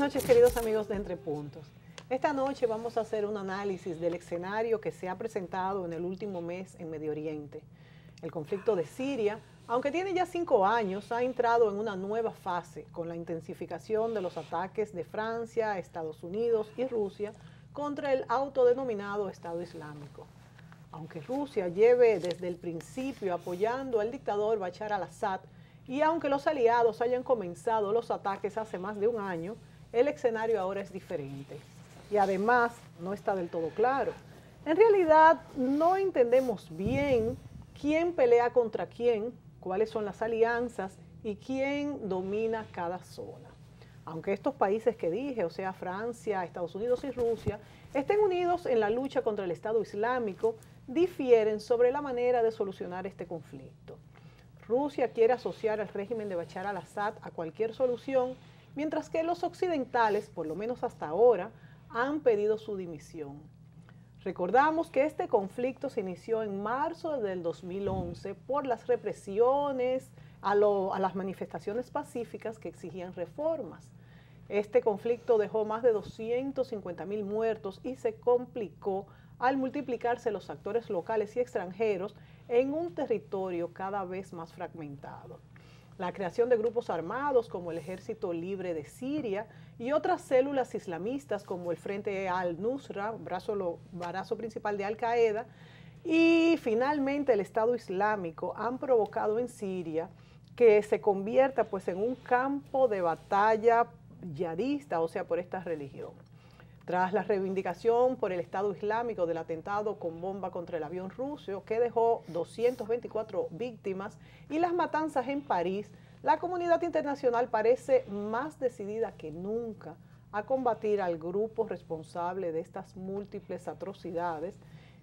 noches, queridos amigos de Entre Puntos. Esta noche vamos a hacer un análisis del escenario que se ha presentado en el último mes en Medio Oriente. El conflicto de Siria, aunque tiene ya 5 años, ha entrado en una nueva fase con la intensificación de los ataques de Francia, Estados Unidos y Rusia contra el autodenominado Estado Islámico. Aunque Rusia lleve desde el principio apoyando al dictador Bashar al-Assad y aunque los aliados hayan comenzado los ataques hace más de un año, el escenario ahora es diferente. Y además no está del todo claro. En realidad no entendemos bien quién pelea contra quién, cuáles son las alianzas y quién domina cada zona. Aunque estos países que dije, o sea, Francia, Estados Unidos y Rusia, estén unidos en la lucha contra el Estado Islámico, difieren sobre la manera de solucionar este conflicto. Rusia quiere asociar al régimen de Bashar al-Assad a cualquier solución, mientras que los occidentales, por lo menos hasta ahora, han pedido su dimisión. Recordamos que este conflicto se inició en marzo del 2011 por las represiones a las manifestaciones pacíficas que exigían reformas. Este conflicto dejó más de 250.000 muertos y se complicó al multiplicarse los actores locales y extranjeros en un territorio cada vez más fragmentado. La creación de grupos armados como el Ejército Libre de Siria y otras células islamistas como el Frente al-Nusra, brazo principal de Al-Qaeda, y finalmente el Estado Islámico han provocado en Siria que se convierta pues en un campo de batalla yihadista, o sea, por esta religión. Tras la reivindicación por el Estado Islámico del atentado con bomba contra el avión ruso, que dejó 224 víctimas, y las matanzas en París, la comunidad internacional parece más decidida que nunca a combatir al grupo responsable de estas múltiples atrocidades,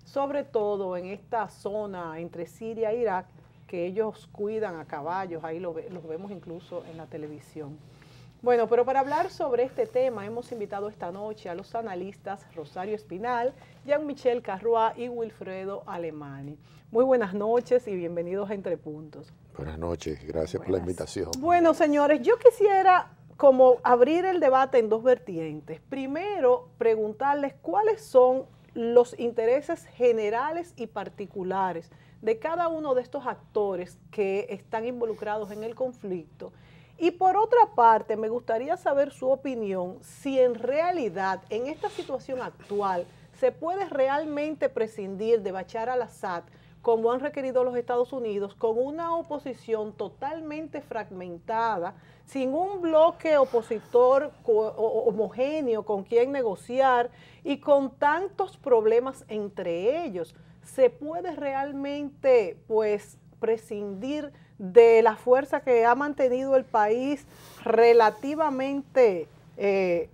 sobre todo en esta zona entre Siria e Irak, que ellos cuidan a caballos, ahí los vemos incluso en la televisión. Bueno, pero para hablar sobre este tema hemos invitado esta noche a los analistas Rosario Espinal, Jean-Michel Carroix y Wilfredo Alemany. Muy buenas noches y bienvenidos a Entre Puntos. Buenas noches, gracias por la invitación. Bueno, señores, yo quisiera como abrir el debate en dos vertientes. Primero, preguntarles cuáles son los intereses generales y particulares de cada uno de estos actores que están involucrados en el conflicto. Y por otra parte, me gustaría saber su opinión, si en realidad, en esta situación actual, se puede realmente prescindir de Bashar al-Assad, como han requerido los Estados Unidos, con una oposición totalmente fragmentada, sin un bloque opositor homogéneo con quien negociar y con tantos problemas entre ellos. ¿Se puede realmente, pues, prescindir de la fuerza que ha mantenido el país relativamente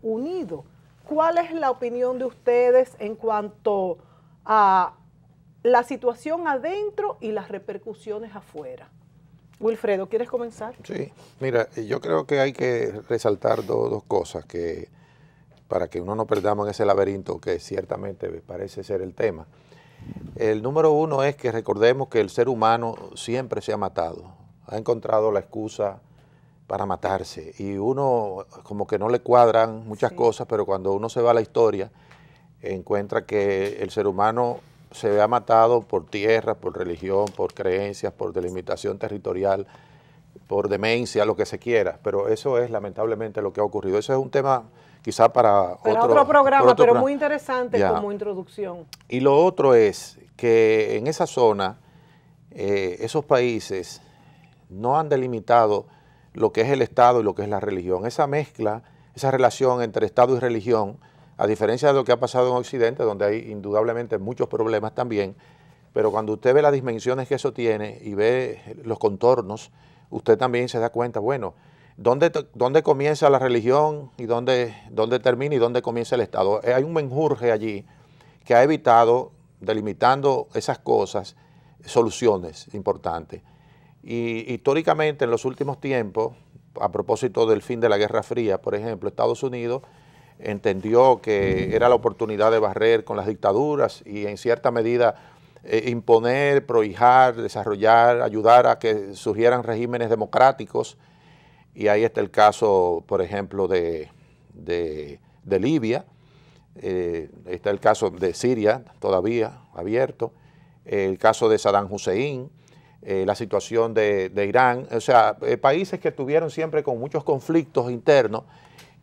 unido? ¿Cuál es la opinión de ustedes en cuanto a la situación adentro y las repercusiones afuera? Wilfredo, ¿quieres comenzar? Sí, mira, yo creo que hay que resaltar dos cosas para que uno no perdamos en ese laberinto que ciertamente parece ser el tema. El número uno es que recordemos que el ser humano siempre se ha matado, ha encontrado la excusa para matarse y uno como que no le cuadran muchas cosas, pero cuando uno se va a la historia encuentra que el ser humano se ha matado por tierra, por religión, por creencias, por delimitación territorial, por demencia, lo que se quiera, pero eso es lamentablemente lo que ha ocurrido. Eso es un tema quizá para otro programa, pero muy interesante como introducción. Y lo otro es que en esa zona, esos países no han delimitado lo que es el Estado y lo que es la religión. Esa mezcla, esa relación entre Estado y religión, a diferencia de lo que ha pasado en Occidente, donde hay indudablemente muchos problemas también, pero cuando usted ve las dimensiones que eso tiene y ve los contornos, usted también se da cuenta, bueno, ¿dónde comienza la religión y dónde termina y dónde comienza el Estado? Hay un menjurje allí que ha evitado, delimitando esas cosas, soluciones importantes. Y históricamente en los últimos tiempos, a propósito del fin de la Guerra Fría, por ejemplo, Estados Unidos entendió que era la oportunidad de barrer con las dictaduras y en cierta medida imponer, prohijar, desarrollar, ayudar a que surgieran regímenes democráticos. Y ahí está el caso, por ejemplo, de de Libia, está el caso de Siria todavía abierto, el caso de Saddam Hussein, la situación de Irán, o sea, países que estuvieron siempre con muchos conflictos internos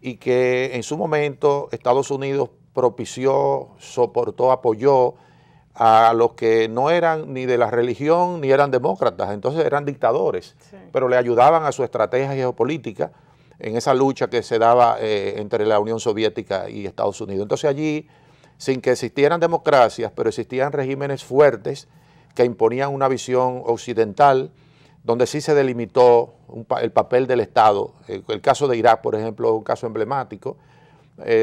y que en su momento Estados Unidos propició, soportó, apoyó a los que no eran ni de la religión ni eran demócratas, entonces eran dictadores, sí, pero le ayudaban a su estrategia geopolítica en esa lucha que se daba entre la Unión Soviética y Estados Unidos. Entonces allí, sin que existieran democracias, pero existían regímenes fuertes que imponían una visión occidental, donde sí se delimitó el papel del Estado. El caso de Irak, por ejemplo, es un caso emblemático,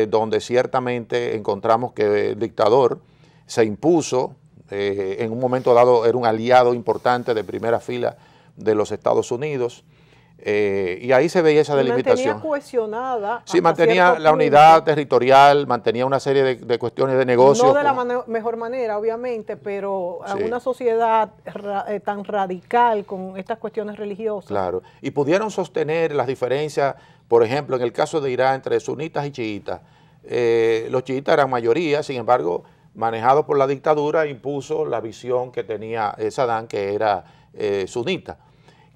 donde ciertamente encontramos que el dictador se impuso, en un momento dado era un aliado importante de primera fila de los Estados Unidos, y ahí se veía esa delimitación. Mantenía cohesionada. Sí, mantenía la unidad territorial, mantenía una serie de cuestiones de negocio. No de la mejor manera, obviamente, pero sí, en una sociedad tan radical con estas cuestiones religiosas. Claro, y pudieron sostener las diferencias, por ejemplo, en el caso de Irán, entre sunitas y chiitas. Los chiitas eran mayoría, sin embargo, manejado por la dictadura, impuso la visión que tenía Saddam, que era sunita.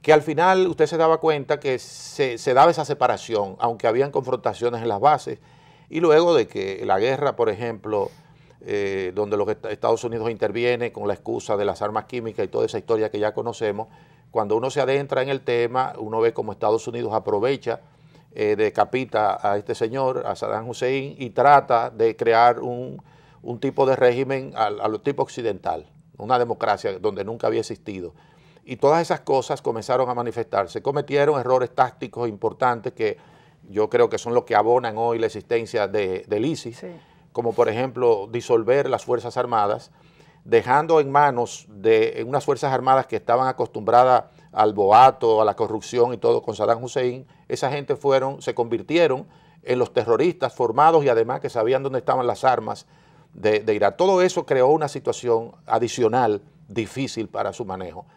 Que al final usted se daba cuenta que se daba esa separación, aunque habían confrontaciones en las bases, y luego de que la guerra, por ejemplo, donde los Estados Unidos interviene con la excusa de las armas químicas y toda esa historia que ya conocemos, cuando uno se adentra en el tema, uno ve cómo Estados Unidos aprovecha, decapita a este señor, a Saddam Hussein, y trata de crear un tipo de régimen al tipo occidental, una democracia donde nunca había existido. Y todas esas cosas comenzaron a manifestarse. Cometieron errores tácticos importantes que yo creo que son los que abonan hoy la existencia del ISIS, sí, como por ejemplo disolver las Fuerzas Armadas, dejando en manos de unas Fuerzas Armadas que estaban acostumbradas al boato, a la corrupción y todo con Saddam Hussein. Esa gente se convirtieron en los terroristas formados y además que sabían dónde estaban las armas de Irak. Todo eso creó una situación adicional difícil para su manejo.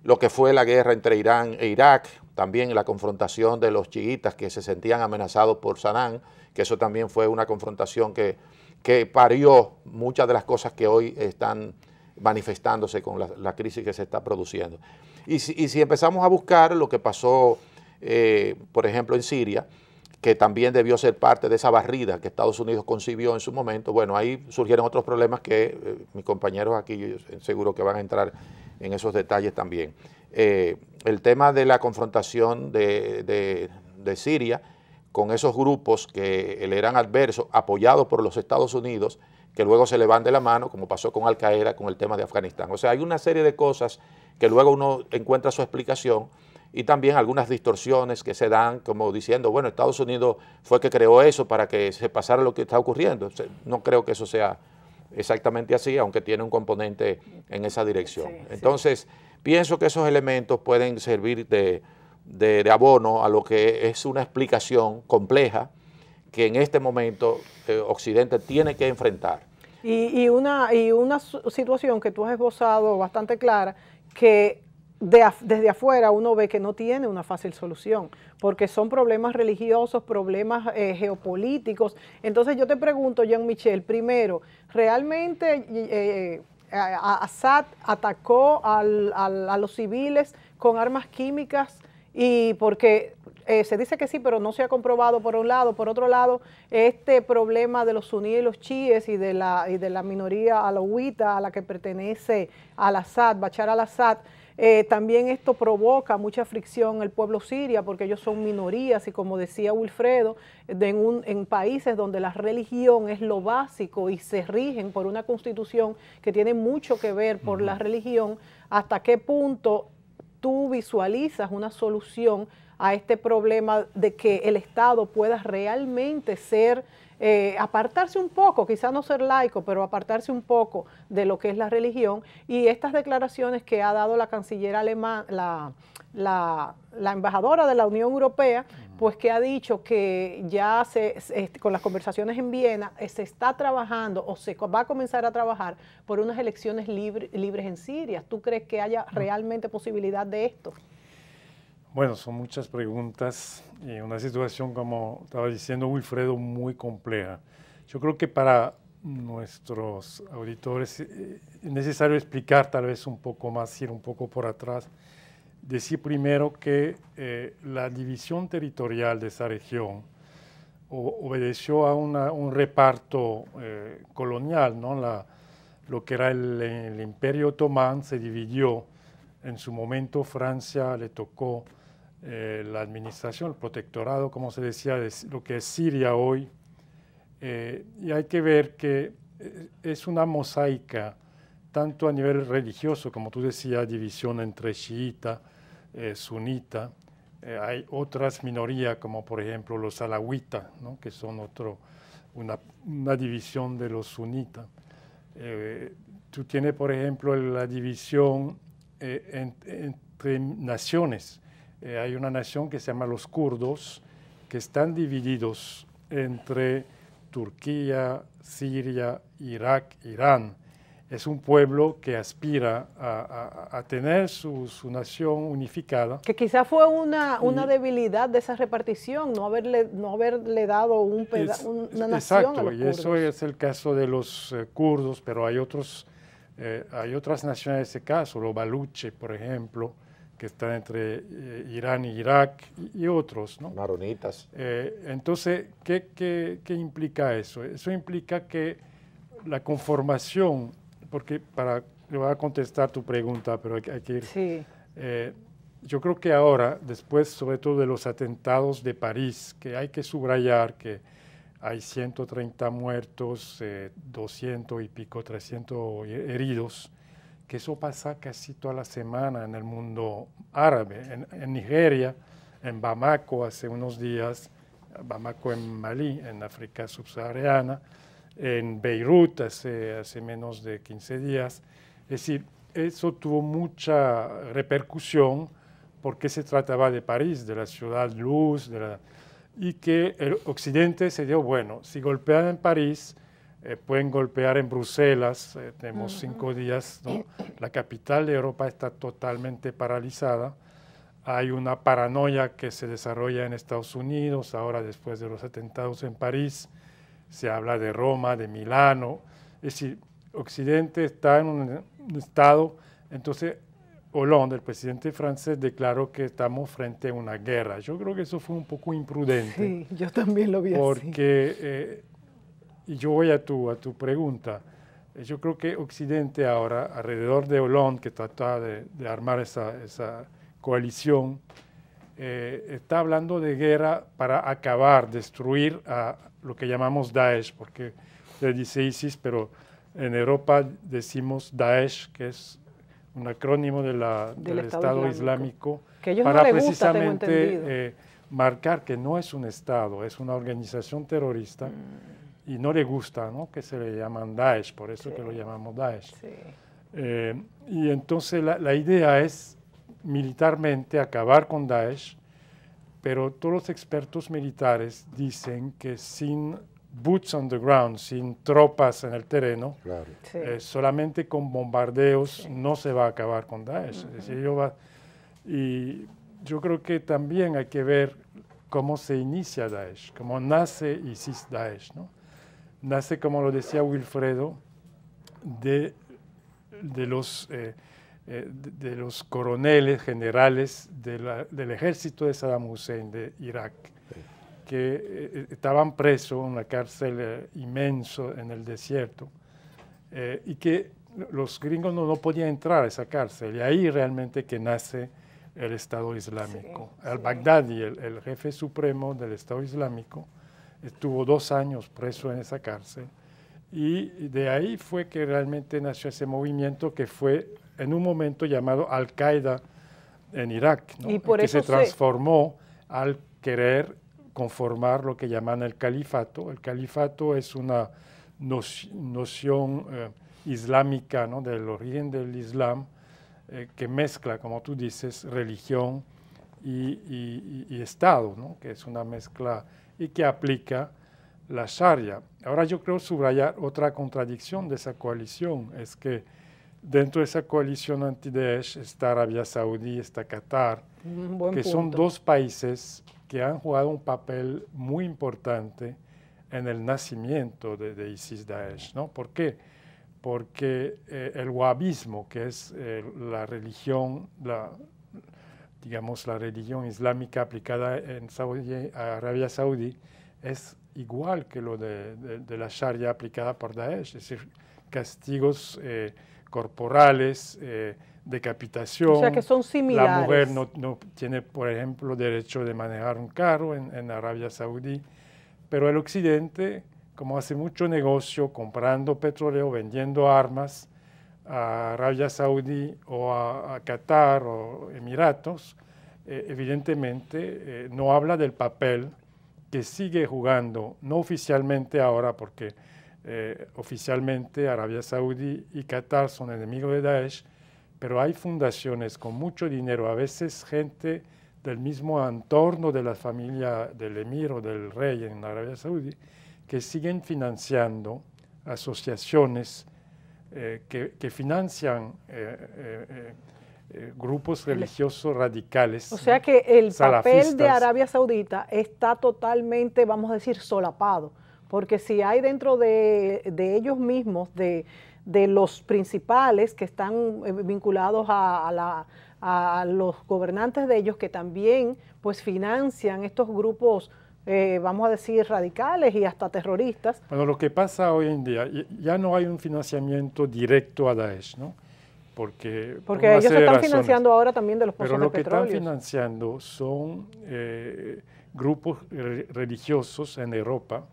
Lo que fue la guerra entre Irán e Irak, también la confrontación de los chiitas que se sentían amenazados por Saddam, que eso también fue una confrontación que parió muchas de las cosas que hoy están manifestándose con la crisis que se está produciendo. Y si empezamos a buscar lo que pasó, por ejemplo, en Siria, que también debió ser parte de esa barrida que Estados Unidos concibió en su momento, bueno, ahí surgieron otros problemas que mis compañeros aquí yo seguro que van a entrar en esos detalles también. El tema de la confrontación de Siria con esos grupos que le eran adversos, apoyados por los Estados Unidos, que luego se le van de la mano, como pasó con Al Qaeda, con el tema de Afganistán. O sea, hay una serie de cosas que luego uno encuentra su explicación y también algunas distorsiones que se dan como diciendo, bueno, Estados Unidos fue que creó eso para que se pasara lo que está ocurriendo. O sea, no creo que eso sea exactamente así, aunque tiene un componente en esa dirección. Sí, entonces, pienso que esos elementos pueden servir de abono a lo que es una explicación compleja que en este momento Occidente tiene que enfrentar. Y una situación que tú has esbozado bastante clara, que desde afuera uno ve que no tiene una fácil solución, porque son problemas religiosos, problemas geopolíticos. Entonces yo te pregunto, Jean-Michel, primero, ¿realmente Assad atacó a los civiles con armas químicas? Y porque se dice que sí, pero no se ha comprobado por un lado. Por otro lado, este problema de los suníes y los chiíes y de la minoría alauita a la que pertenece al-Assad, Bashar al-Assad, también esto provoca mucha fricción en el pueblo siria porque ellos son minorías y como decía Wilfredo, en países donde la religión es lo básico y se rigen por una constitución que tiene mucho que ver por la religión, ¿hasta qué punto tú visualizas una solución a este problema de que el Estado pueda realmente ser, apartarse un poco, quizás no ser laico, pero apartarse un poco de lo que es la religión? Y estas declaraciones que ha dado la canciller alemana, la embajadora de la Unión Europea, pues que ha dicho que ya con las conversaciones en Viena se está trabajando o se va a comenzar a trabajar por unas elecciones libres en Siria. ¿Tú crees que haya realmente posibilidad de esto? Bueno, son muchas preguntas y una situación, como estaba diciendo Wilfredo, muy compleja. Yo creo que para nuestros auditores es necesario explicar tal vez un poco más, ir un poco por atrás. Decir primero que la división territorial de esa región obedeció a un reparto colonial, ¿no? Lo que era el Imperio Otomán se dividió. En su momento Francia le tocó la administración, el protectorado, como se decía, de lo que es Siria hoy. Y hay que ver que es una mosaica, tanto a nivel religioso, como tú decías, división entre chiita, sunita. Hay otras minorías, como por ejemplo los alawitas, ¿no? Que son una división de los sunitas. Tú tienes, por ejemplo, la división entre naciones. Hay una nación que se llama los kurdos, que están divididos entre Turquía, Siria, Irak, Irán. Es un pueblo que aspira a tener su nación unificada. Que quizás fue una debilidad de esa repartición, no haberle dado una nación exacto, a los y kurdos. eso es el caso de los kurdos, pero hay otras naciones en ese caso, los baluches, por ejemplo, que están entre Irán y Irak y otros, ¿no? Maronitas. Entonces, ¿qué implica eso? Eso implica que la conformación, porque le voy a contestar tu pregunta, pero hay que ir. Sí. Yo creo que ahora, después sobre todo de los atentados de París, que hay que subrayar que hay 130 muertos, 200 y pico, 300 heridos, que eso pasa casi toda la semana en el mundo árabe. En Nigeria, en Bamako hace unos días, Bamako en Malí, en África subsahariana, en Beirut hace menos de 15 días. Es decir, eso tuvo mucha repercusión porque se trataba de París, de la ciudad luz, y que el Occidente se dio, bueno, si golpean en París, pueden golpear en Bruselas, tenemos 5 días, ¿no? La capital de Europa está totalmente paralizada, hay una paranoia que se desarrolla en Estados Unidos, ahora después de los atentados en París, se habla de Roma, de Milano, es decir, Occidente está en un estado, entonces Hollande, el presidente francés, declaró que estamos frente a una guerra. Yo creo que eso fue un poco imprudente. Sí, yo también lo vi porque, y yo voy a tu pregunta, yo creo que Occidente ahora, alrededor de Hollande, que trata de armar esa coalición, está hablando de guerra para acabar, destruir a lo que llamamos Daesh, porque se dice ISIS, pero en Europa decimos Daesh, que es un acrónimo del Estado Islámico, que ellos para no les gusta, precisamente marcar que no es un Estado, es una organización terrorista y no le gusta, ¿no? Que se le llaman Daesh, por eso que lo llamamos Daesh. Sí. Y entonces la idea es militarmente acabar con Daesh, pero todos los expertos militares dicen que sin boots on the ground, sin tropas en el terreno, claro. Sí. Solamente con bombardeos no se va a acabar con Daesh. Es decir, y yo creo que también hay que ver cómo se inicia Daesh, cómo nace ISIS-Daesh, ¿no? Nace, como lo decía Wilfredo, de los coroneles generales del ejército de Saddam Hussein de Irak, que estaban presos en una cárcel inmenso en el desierto y que los gringos no podían entrar a esa cárcel. Y ahí realmente que nace el Estado Islámico. Sí, al-Baghdadi, el jefe supremo del Estado Islámico, estuvo 2 años preso en esa cárcel y de ahí fue que realmente nació ese movimiento que fue en un momento llamado Al-Qaeda en Irak, ¿no? Y por eso se transformó al querer conformar lo que llaman el califato. El califato es una noción islámica, ¿no? Del origen del Islam, que mezcla, como tú dices, religión y Estado, ¿no? Que es una mezcla y que aplica la Sharia. Ahora yo creo subrayar otra contradicción de esa coalición, es que dentro de esa coalición anti-Daesh está Arabia Saudí, está Qatar, que son dos países que han jugado un papel muy importante en el nacimiento de ISIS-Daesh, ¿no? ¿Por qué? Porque el wahabismo, que es la religión, digamos, la religión islámica aplicada en Arabia Saudí, es igual que lo de la Sharia aplicada por Daesh, es decir, castigos corporales, decapitación. O sea que son similares. La mujer no tiene, por ejemplo, derecho de manejar un carro en Arabia Saudí, pero el Occidente, como hace mucho negocio comprando petróleo, vendiendo armas a Arabia Saudí o a Qatar o Emiratos, evidentemente no habla del papel que sigue jugando, no oficialmente ahora, porque oficialmente Arabia Saudí y Qatar son enemigos de Daesh, pero hay fundaciones con mucho dinero, a veces gente del mismo entorno de la familia del emir o del rey en Arabia Saudí, que siguen financiando asociaciones que financian grupos religiosos radicales. O sea que el salafistas. papel de Arabia Saudita está totalmente, vamos a decir, solapado, porque si hay dentro de ellos mismos, de los principales que están vinculados a los gobernantes de ellos, que también pues financian estos grupos, vamos a decir, radicales y hasta terroristas. Bueno, lo que pasa hoy en día, ya no hay un financiamiento directo a Daesh, ¿no? Porque ellos se están financiando ahora también de los pozos de petróleo. Pero lo que están financiando son grupos religiosos en Europa,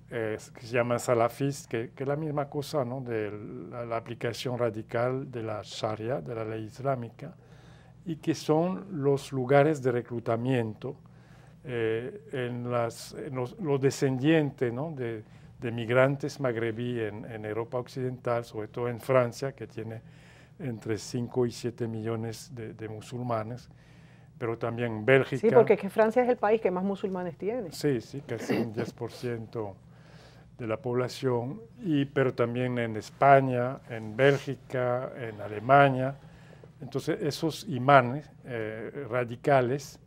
que se llaman salafis, que es la misma cosa, ¿no? De la aplicación radical de la Sharia, de la ley islámica, y que son los lugares de reclutamiento en los descendientes, ¿no? de migrantes magrebí en Europa Occidental, sobre todo en Francia, que tiene entre 5 y 7 millones de musulmanes, pero también en Bélgica. Sí, porque que Francia es el país que más musulmanes tiene. Sí, casi un 10% de la población, pero también en España, en Bélgica, en Alemania. Entonces, esos imanes radicales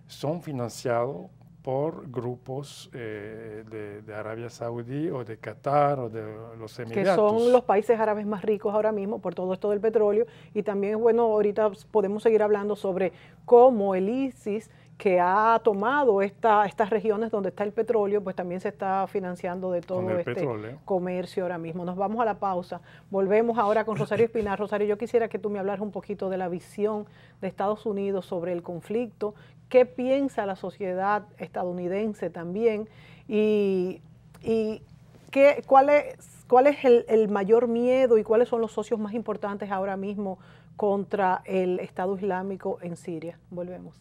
son financiados por grupos de Arabia Saudí o de Qatar o de los Emiratos. Que son los países árabes más ricos ahora mismo por todo esto del petróleo. Y también, bueno, ahorita podemos seguir hablando sobre cómo el ISIS, que ha tomado estas regiones donde está el petróleo, pues también se está financiando de todo este comercio ahora mismo. Nos vamos a la pausa. Volvemos ahora con Rosario Espinar. Rosario, yo quisiera que tú me hablaras un poquito de la visión de Estados Unidos sobre el conflicto. ¿Qué piensa la sociedad estadounidense también? Y ¿cuál es el mayor miedo y cuáles son los socios más importantes ahora mismo contra el Estado Islámico en Siria? Volvemos.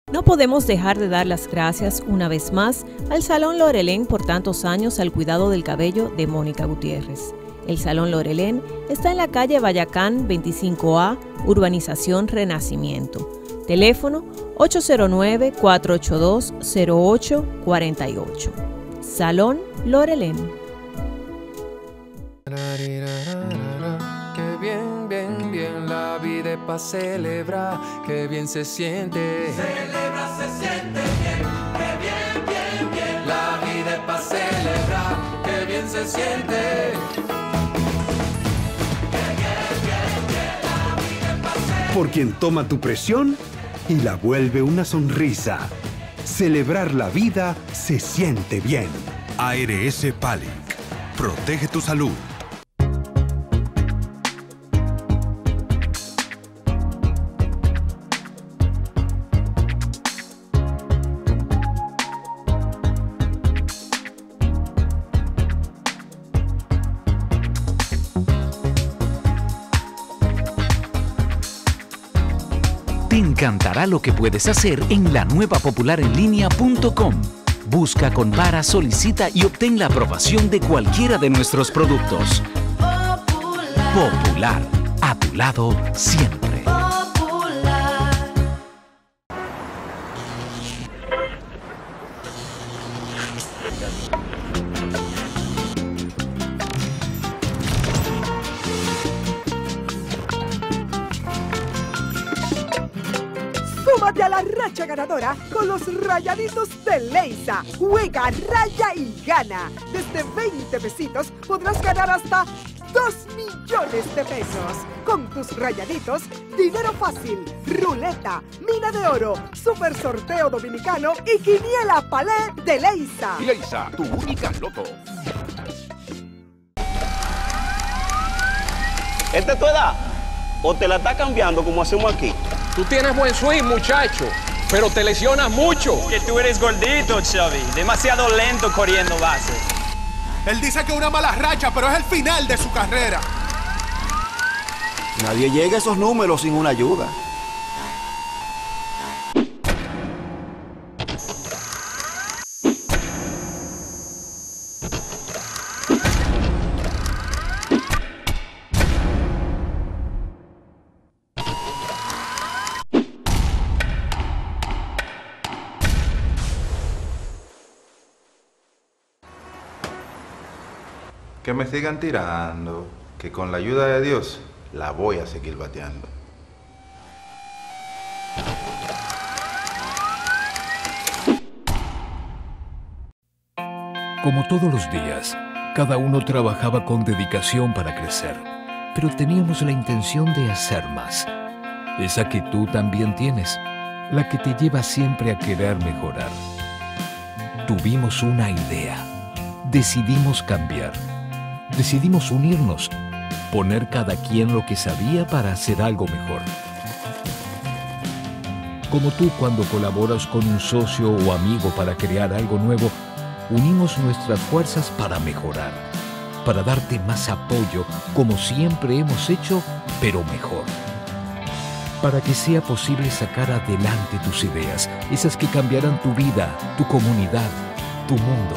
No podemos dejar de dar las gracias una vez más al Salón Lorelén por tantos años al cuidado del cabello de Mónica Gutiérrez. El Salón Lorelén está en la calle Bayacán 25A, Urbanización Renacimiento. Teléfono 809-482-0848. Salón Lorelén. Qué bien, bien, bien, la vida es para celebrar, qué bien se siente. Celebra, se siente bien, qué bien, bien, bien. La vida es para celebrar, qué bien se siente. Qué bien, bien, bien, la vida es para celebrar. Por quien toma tu presión y la vuelve una sonrisa. Celebrar la vida se siente bien. ARS Palic. Protege tu salud. Te encantará lo que puedes hacer en la nueva popularenlinea.com. Busca, compara, solicita y obtén la aprobación de cualquiera de nuestros productos. Popular, a tu lado siempre. Súmate a la racha ganadora con los rayaditos de Leisa. Juega, raya y gana. Desde 20 pesitos podrás ganar hasta 2 millones de pesos. Con tus rayaditos, dinero fácil, ruleta, mina de oro, super sorteo dominicano y quiniela palé de Leisa. Leisa, tu única loto. ¿Esta es tu edad? ¿O te la está cambiando como hacemos aquí? Tú tienes buen swing, muchacho, pero te lesionas mucho. Que tú eres gordito, Xavi. Demasiado lento corriendo base. Él dice que una mala racha, pero es el final de su carrera. Nadie llega a esos números sin una ayuda. Que me sigan tirando, que con la ayuda de Dios la voy a seguir bateando. Como todos los días, cada uno trabajaba con dedicación para crecer, pero teníamos la intención de hacer más. Esa que tú también tienes, la que te lleva siempre a querer mejorar. Tuvimos una idea, decidimos cambiar. Decidimos unirnos, poner cada quien lo que sabía para hacer algo mejor. Como tú cuando colaboras con un socio o amigo para crear algo nuevo, unimos nuestras fuerzas para mejorar, para darte más apoyo como siempre hemos hecho, pero mejor. Para que sea posible sacar adelante tus ideas, esas que cambiarán tu vida, tu comunidad, tu mundo.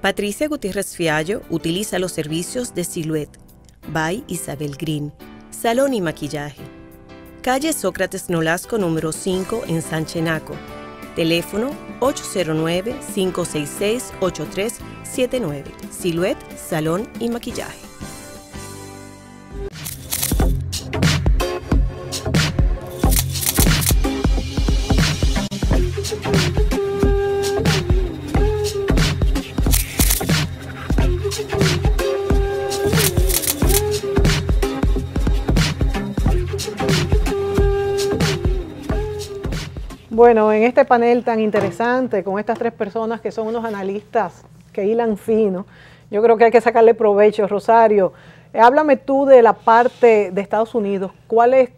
Patricia Gutiérrez Fiallo utiliza los servicios de Silhouette, by Isabel Green, salón y maquillaje. Calle Sócrates Nolasco número 5 en Sanchenaco. Teléfono 809-566-8379. Silhouette, salón y maquillaje. Bueno, en este panel tan interesante, con estas tres personas que son unos analistas que hilan fino, yo creo que hay que sacarle provecho. Rosario, háblame tú de la parte de Estados Unidos. ¿Cuál es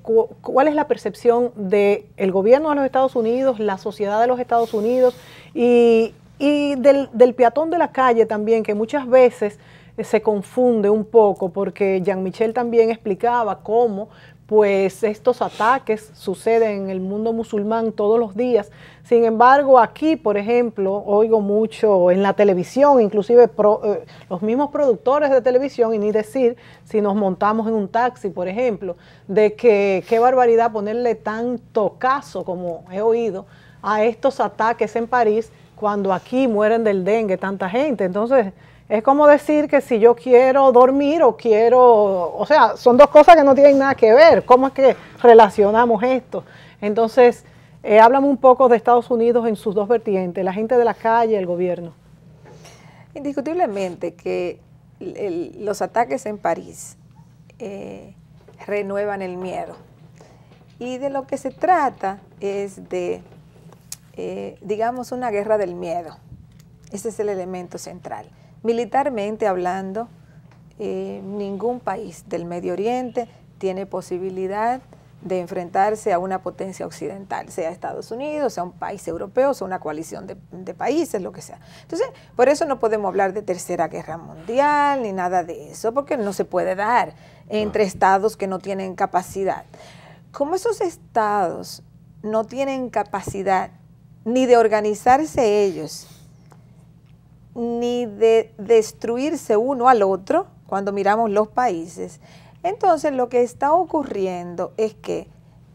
la percepción del gobierno de los Estados Unidos, la sociedad de los Estados Unidos y del peatón de la calle también, que muchas veces se confunde un poco, porque Jean-Michel también explicaba cómo pues estos ataques suceden en el mundo musulmán todos los días. Sin embargo, aquí, por ejemplo, oigo mucho en la televisión, inclusive los mismos productores de televisión, y ni decir si nos montamos en un taxi, por ejemplo, de que qué barbaridad ponerle tanto caso, como he oído, a estos ataques en París, cuando aquí mueren del dengue tanta gente. Entonces, es como decir que si yo quiero dormir o quiero, o sea, son dos cosas que no tienen nada que ver. ¿Cómo es que relacionamos esto? Entonces, háblame un poco de Estados Unidos en sus dos vertientes, la gente de la calle y el gobierno. Indiscutiblemente que los ataques en París renuevan el miedo. Y de lo que se trata es de, digamos, una guerra del miedo. Ese es el elemento central. Militarmente hablando, ningún país del Medio Oriente tiene posibilidad de enfrentarse a una potencia occidental, sea Estados Unidos, sea un país europeo, sea una coalición de países, lo que sea. Entonces, por eso no podemos hablar de tercera guerra mundial ni nada de eso, porque no se puede dar entre estados que no tienen capacidad. Como esos estados no tienen capacidad ni de organizarse ellos, ni de destruirse uno al otro, cuando miramos los países, entonces lo que está ocurriendo es que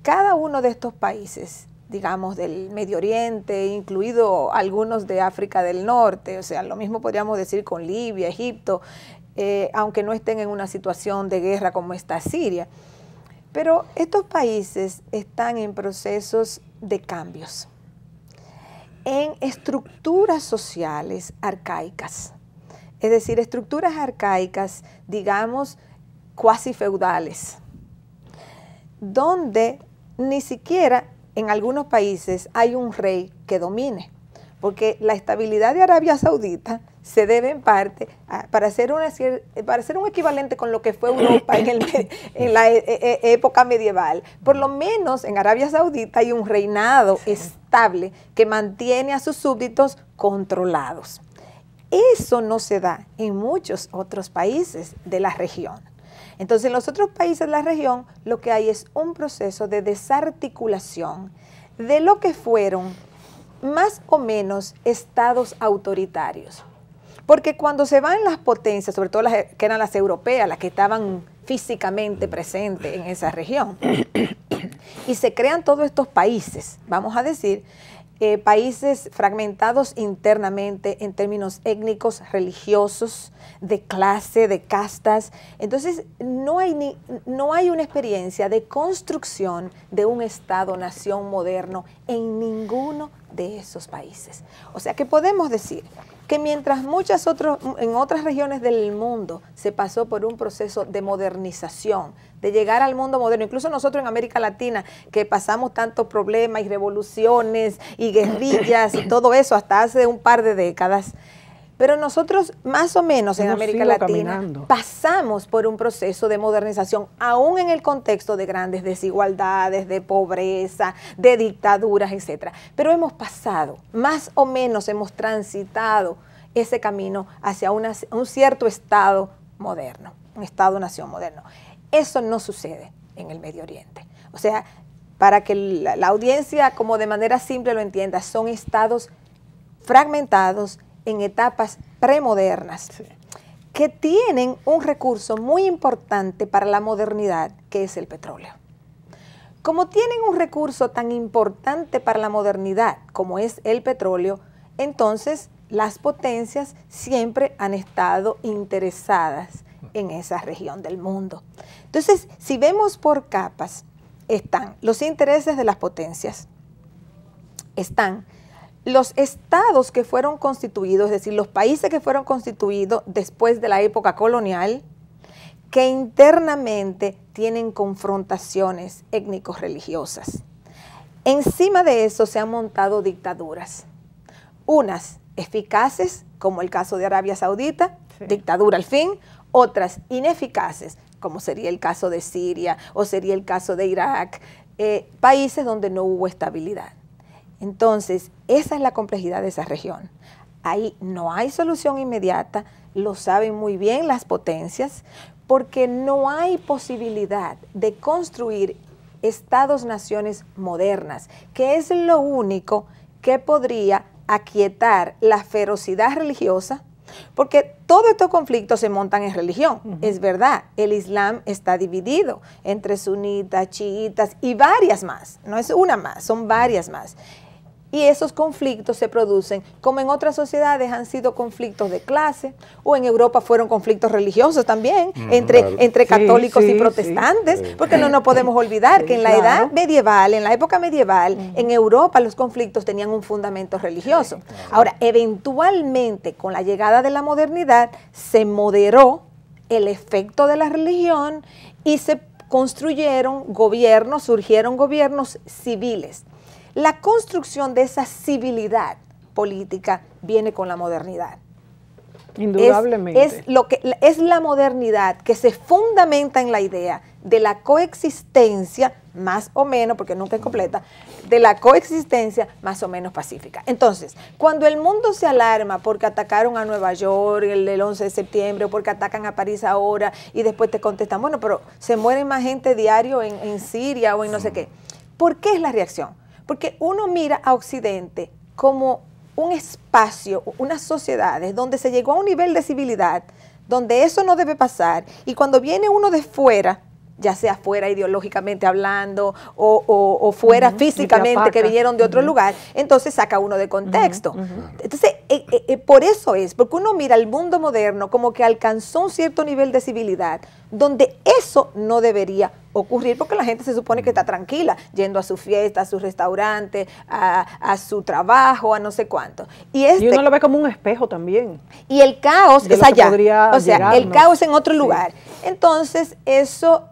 cada uno de estos países, digamos del Medio Oriente, incluido algunos de África del Norte, o sea, lo mismo podríamos decir con Libia, Egipto, aunque no estén en una situación de guerra como está Siria, Pero estos países están en procesos de cambios, en estructuras sociales arcaicas, es decir, estructuras arcaicas, digamos, cuasi feudales, donde ni siquiera en algunos países hay un rey que domine, porque la estabilidad de Arabia Saudita se debe en parte para ser un equivalente con lo que fue Europa en la época medieval. Por lo menos en Arabia Saudita hay un reinado estable que mantiene a sus súbditos controlados. Eso no se da en muchos otros países de la región. Entonces, en los otros países de la región lo que hay es un proceso de desarticulación de lo que fueron más o menos estados autoritarios. Porque cuando se van las potencias, sobre todo las que eran las europeas, las que estaban físicamente presentes en esa región, y se crean todos estos países, vamos a decir, países fragmentados internamente en términos étnicos, religiosos, de clase, de castas. Entonces, no hay una experiencia de construcción de un Estado-nación moderno en ninguno de esos países. O sea que podemos decir que mientras en otras regiones del mundo se pasó por un proceso de modernización, de llegar al mundo moderno, incluso nosotros en América Latina, que pasamos tantos problemas y revoluciones y guerrillas y todo eso hasta hace un par de décadas, pero nosotros más o menos en América Latina pasamos por un proceso de modernización, aún en el contexto de grandes desigualdades, de pobreza, de dictaduras, etcétera. Pero hemos pasado, más o menos hemos transitado ese camino hacia un cierto Estado moderno, un Estado-nación moderno. Eso no sucede en el Medio Oriente. O sea, para que la audiencia como de manera simple lo entienda, son estados fragmentados en etapas premodernas, que tienen un recurso muy importante para la modernidad, que es el petróleo. Como tienen un recurso tan importante para la modernidad como es el petróleo, entonces las potencias siempre han estado interesadas en esa región del mundo. Entonces, si vemos por capas, están los intereses de las potencias, están los estados que fueron constituidos, es decir, los países que fueron constituidos después de la época colonial, que internamente tienen confrontaciones étnico-religiosas. Encima de eso se han montado dictaduras, unas eficaces, como el caso de Arabia Saudita, dictadura al fin, otras ineficaces, como sería el caso de Siria o sería el caso de Irak, países donde no hubo estabilidad. Entonces, esa es la complejidad de esa región. Ahí no hay solución inmediata, lo saben muy bien las potencias, porque no hay posibilidad de construir estados-naciones modernas, que es lo único que podría aquietar la ferocidad religiosa, porque todos estos conflictos se montan en religión. Es verdad, el Islam está dividido entre sunitas, chiitas y varias más. No es una más, son varias más. Y esos conflictos se producen, como en otras sociedades han sido conflictos de clase, o en Europa fueron conflictos religiosos también, entre católicos y protestantes, porque no nos podemos olvidar que en la edad medieval, en la época medieval, en Europa los conflictos tenían un fundamento religioso. Ahora, eventualmente, con la llegada de la modernidad, se moderó el efecto de la religión y se construyeron gobiernos, surgieron gobiernos civiles. La construcción de esa civilidad política viene con la modernidad. Indudablemente. Es la modernidad que se fundamenta en la idea de la coexistencia, más o menos, porque nunca es completa, de la coexistencia más o menos pacífica. Entonces, cuando el mundo se alarma porque atacaron a Nueva York el 11 de septiembre, o porque atacan a París ahora, y después te contestan, bueno, pero se mueren más gente diario en Siria o en no sé qué. ¿Por qué es la reacción? Porque uno mira a Occidente como un espacio, unas sociedades donde se llegó a un nivel de civilidad, donde eso no debe pasar, y cuando viene uno de fuera, ya sea fuera ideológicamente hablando o fuera físicamente, que vinieron de otro lugar, entonces saca uno de contexto. Entonces, por eso es, porque uno mira el mundo moderno como que alcanzó un cierto nivel de civilidad, donde eso no debería ocurrir, porque la gente se supone que está tranquila, yendo a su fiesta, a su restaurante, a su trabajo, a no sé cuánto. Y uno lo ve como un espejo también. Y el caos es allá. O sea, el caos en otro lugar. Entonces, eso,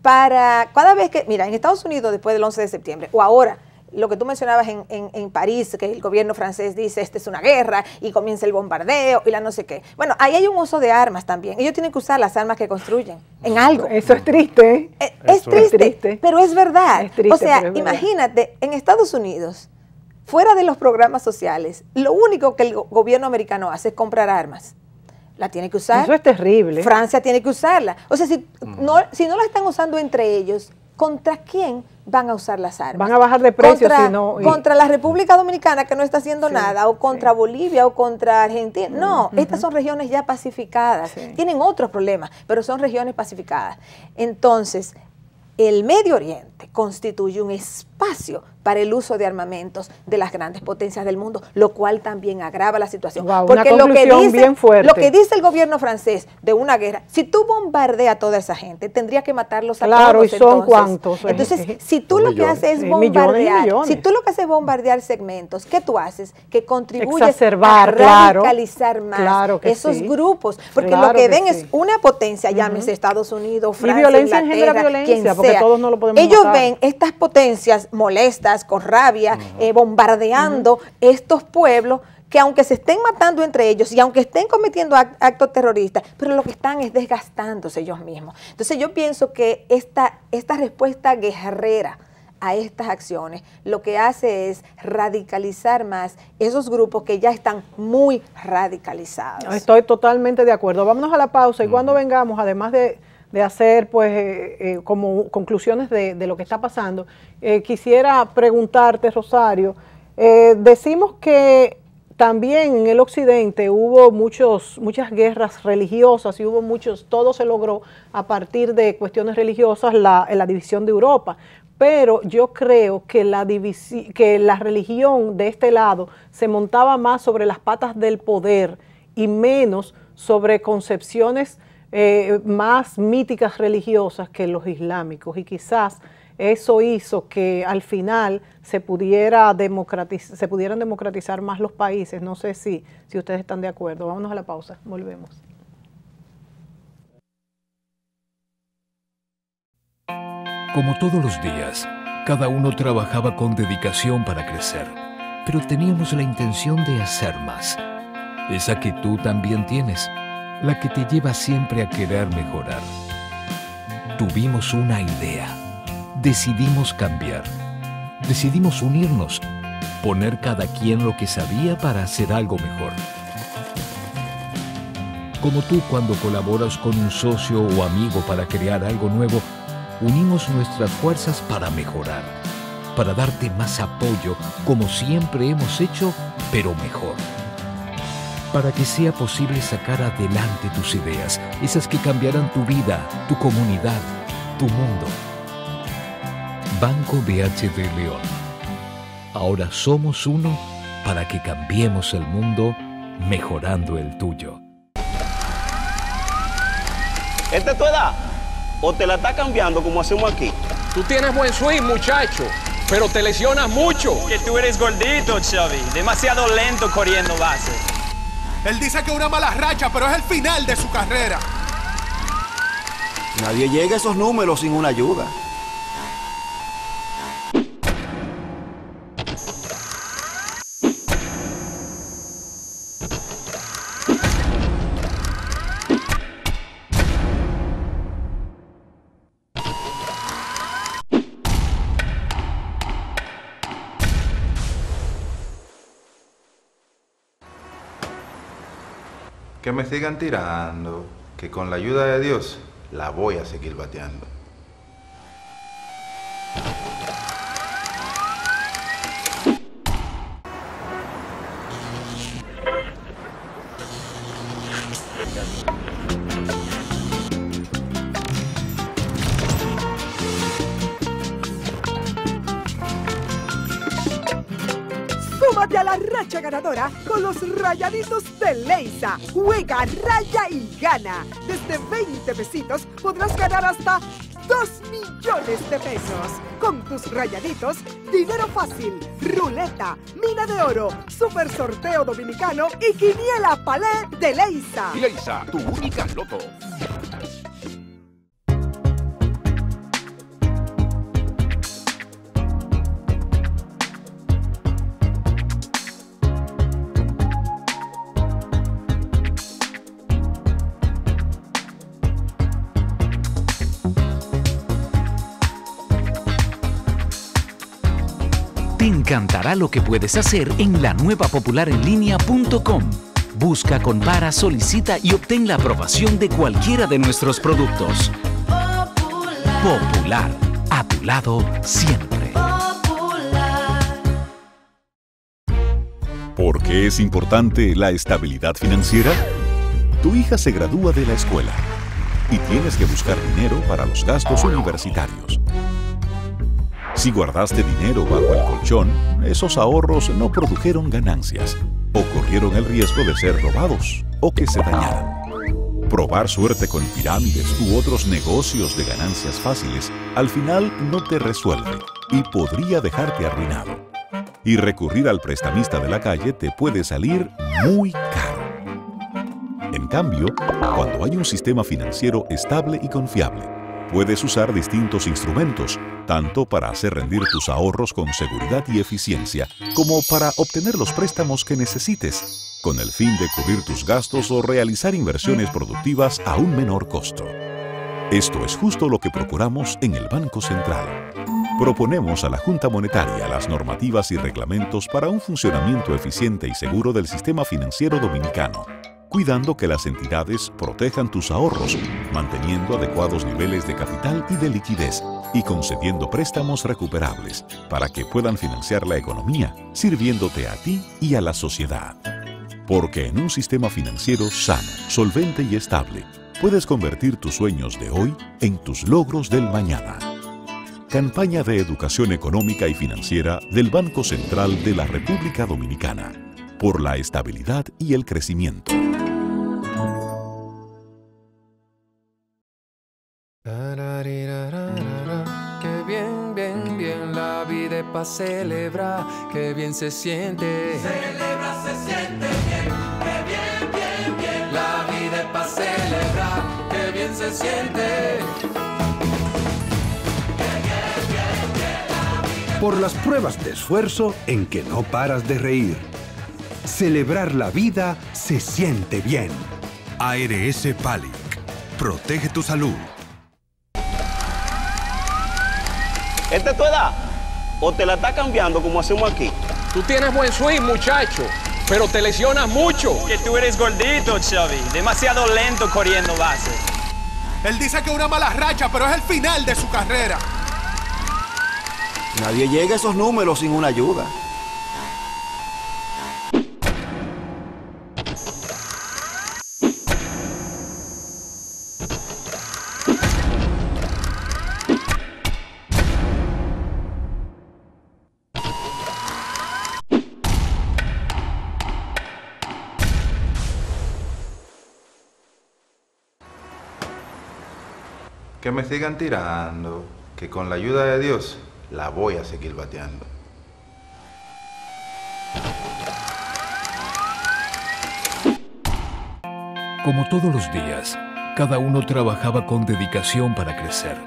para cada vez que, mira, en Estados Unidos, después del 11 de septiembre, o ahora, lo que tú mencionabas en París, que el gobierno francés dice, esta es una guerra, y comienza el bombardeo, y la no sé qué. Bueno, ahí hay un uso de armas también. Ellos tienen que usar las armas que construyen en algo. Eso es triste. Es triste, pero es verdad. Es triste, o sea, pero es imagínate, verdad. En Estados Unidos, fuera de los programas sociales, lo único que el gobierno americano hace es comprar armas. La tiene que usar. Eso es terrible. Francia tiene que usarla. O sea, si no la están usando entre ellos, ¿contra quién van a usar las armas? Van a bajar de precio contra la República Dominicana, que no está haciendo nada, o contra Bolivia o contra Argentina. No, estas son regiones ya pacificadas. Tienen otros problemas, pero son regiones pacificadas. Entonces, el Medio Oriente constituye un espacio para el uso de armamentos de las grandes potencias del mundo, lo cual también agrava la situación. Wow, porque lo que dice el gobierno francés de una guerra, si tú bombardeas a toda esa gente, tendrías que matarlos a todos. Claro, ¿y son cuántos? Entonces, si tú lo que haces es bombardear, si tú lo que haces es bombardear segmentos, ¿qué tú haces? Que contribuyes a radicalizar más esos grupos, porque lo que ven es una potencia, llámese Estados Unidos, Francia, Inglaterra, quien sea. Todos no lo podemos Ellos ven estas potencias molestas, con rabia, bombardeando estos pueblos que aunque se estén matando entre ellos y aunque estén cometiendo actos terroristas, pero lo que están es desgastándose ellos mismos. Entonces yo pienso que esta respuesta guerrera a estas acciones lo que hace es radicalizar más esos grupos que ya están muy radicalizados. Estoy totalmente de acuerdo. Vámonos a la pausa y cuando vengamos, además de hacer pues como conclusiones de lo que está pasando, quisiera preguntarte, Rosario, decimos que también en el occidente hubo muchas guerras religiosas y todo se logró a partir de cuestiones religiosas, la división de Europa, pero yo creo que la religión de este lado se montaba más sobre las patas del poder y menos sobre concepciones más míticas religiosas que los islámicos, y quizás eso hizo que al final se pudieran democratizar más los países. No sé si ustedes están de acuerdo. Vámonos a la pausa, volvemos. Como todos los días, cada uno trabajaba con dedicación para crecer, pero teníamos la intención de hacer más. Esa que tú también tienes, la que te lleva siempre a querer mejorar. Tuvimos una idea, decidimos cambiar, decidimos unirnos, poner cada quien lo que sabía para hacer algo mejor. Como tú cuando colaboras con un socio o amigo para crear algo nuevo, unimos nuestras fuerzas para mejorar, para darte más apoyo como siempre hemos hecho, pero mejor. Para que sea posible sacar adelante tus ideas, esas que cambiarán tu vida, tu comunidad, tu mundo. Banco BHD León. Ahora somos uno para que cambiemos el mundo, mejorando el tuyo. ¿Esta es tu edad? ¿O te la está cambiando como hacemos aquí? Tú tienes buen swing, muchacho, pero te lesionas mucho. Que tú eres gordito, Xavi. Demasiado lento corriendo base. Él dice que una mala racha, pero es el final de su carrera. Nadie llega a esos números sin una ayuda. Que me sigan tirando, que con la ayuda de Dios la voy a seguir bateando. Súmate a la racha ganadora con los Rayaditos de Leisa. Juega, raya y gana. Desde 20 pesitos podrás ganar hasta 2 millones de pesos. Con tus Rayaditos, dinero fácil, ruleta, mina de oro, super sorteo dominicano y quiniela palé de Leisa. Leisa, tu única loto. Te encantará lo que puedes hacer en la nueva popularenlinea.com. Busca, compara, solicita y obtén la aprobación de cualquiera de nuestros productos. Popular, a tu lado siempre. ¿Por qué es importante la estabilidad financiera? Tu hija se gradúa de la escuela y tienes que buscar dinero para los gastos universitarios. Si guardaste dinero bajo el colchón, esos ahorros no produjeron ganancias o corrieron el riesgo de ser robados o que se dañaran. Probar suerte con pirámides u otros negocios de ganancias fáciles al final no te resuelve y podría dejarte arruinado. Y recurrir al prestamista de la calle te puede salir muy caro. En cambio, cuando hay un sistema financiero estable y confiable, puedes usar distintos instrumentos, tanto para hacer rendir tus ahorros con seguridad y eficiencia, como para obtener los préstamos que necesites, con el fin de cubrir tus gastos o realizar inversiones productivas a un menor costo. Esto es justo lo que procuramos en el Banco Central. Proponemos a la Junta Monetaria las normativas y reglamentos para un funcionamiento eficiente y seguro del sistema financiero dominicano, cuidando que las entidades protejan tus ahorros, manteniendo adecuados niveles de capital y de liquidez, y concediendo préstamos recuperables para que puedan financiar la economía, sirviéndote a ti y a la sociedad. Porque en un sistema financiero sano, solvente y estable, puedes convertir tus sueños de hoy en tus logros del mañana. Campaña de Educación Económica y Financiera del Banco Central de la República Dominicana, por la estabilidad y el crecimiento. Qué bien, bien, bien, la vida es para celebrar, qué bien se siente. Celebra, se siente bien, qué bien, bien, bien. La vida es para celebrar, qué bien se siente. Por las pruebas de esfuerzo en que no paras de reír. Celebrar la vida se siente bien. ARS Palic. Protege tu salud. ¿Esta es tu edad? ¿O te la está cambiando como hacemos aquí? Tú tienes buen swing, muchacho, pero te lesionas mucho. Que tú eres gordito, Xavi. Demasiado lento corriendo base. Él dice que una mala racha, pero es el final de su carrera. Nadie llega a esos números sin una ayuda. Que me sigan tirando, que con la ayuda de Dios la voy a seguir bateando. Como todos los días, cada uno trabajaba con dedicación para crecer,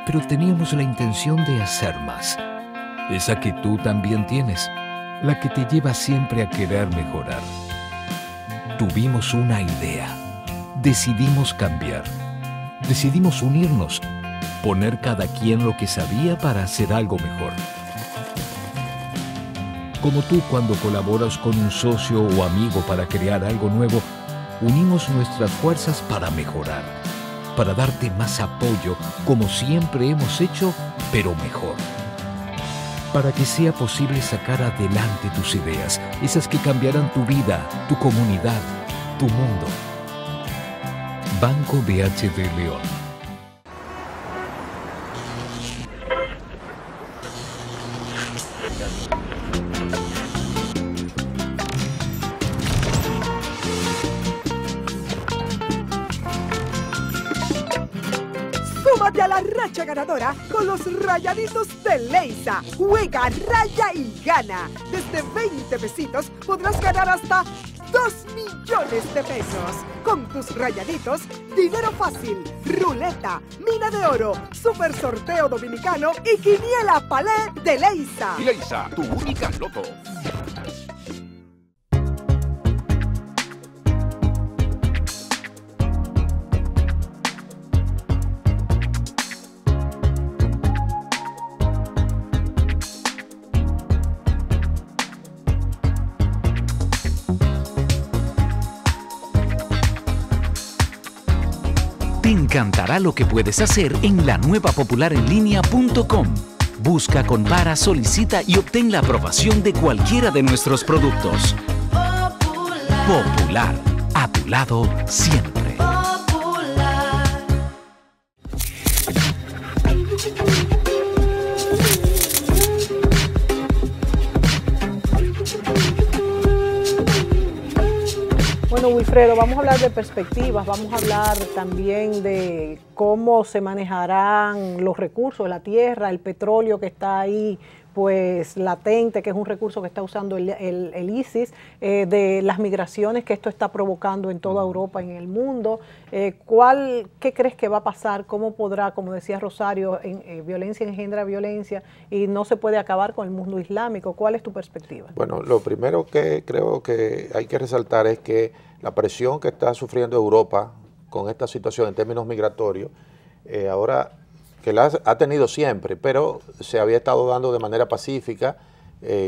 pero teníamos la intención de hacer más. Esa que tú también tienes, la que te lleva siempre a querer mejorar. Tuvimos una idea, decidimos cambiar, decidimos unirnos, poner cada quien lo que sabía para hacer algo mejor. Como tú cuando colaboras con un socio o amigo para crear algo nuevo, unimos nuestras fuerzas para mejorar, para darte más apoyo como siempre hemos hecho, pero mejor. Para que sea posible sacar adelante tus ideas, esas que cambiarán tu vida, tu comunidad, tu mundo. Banco BHD León. Pégate a la racha ganadora con los Rayaditos de Leisa. Juega, raya y gana. Desde 20 pesitos podrás ganar hasta 2 millones de pesos. Con tus Rayaditos, dinero fácil, ruleta, mina de oro, super sorteo dominicano y quiniela palé de Leisa. Leisa, tu única loto. Te encantará lo que puedes hacer en la nueva popularenlinea.com. Busca, compara, solicita y obtén la aprobación de cualquiera de nuestros productos. Popular, a tu lado siempre. Bueno, Wilfredo, vamos a hablar de perspectivas, vamos a hablar también de cómo se manejarán los recursos, la tierra, el petróleo que está ahí, pues latente, que es un recurso que está usando el ISIS, de las migraciones que esto está provocando en toda Europa y en el mundo. ¿Qué crees que va a pasar? ¿Cómo podrá, como decía Rosario, violencia engendra violencia y no se puede acabar con el mundo islámico? ¿Cuál es tu perspectiva? Bueno, lo primero que creo que hay que resaltar es que la presión que está sufriendo Europa con esta situación en términos migratorios, ahora que la ha tenido siempre, pero se había estado dando de manera pacífica,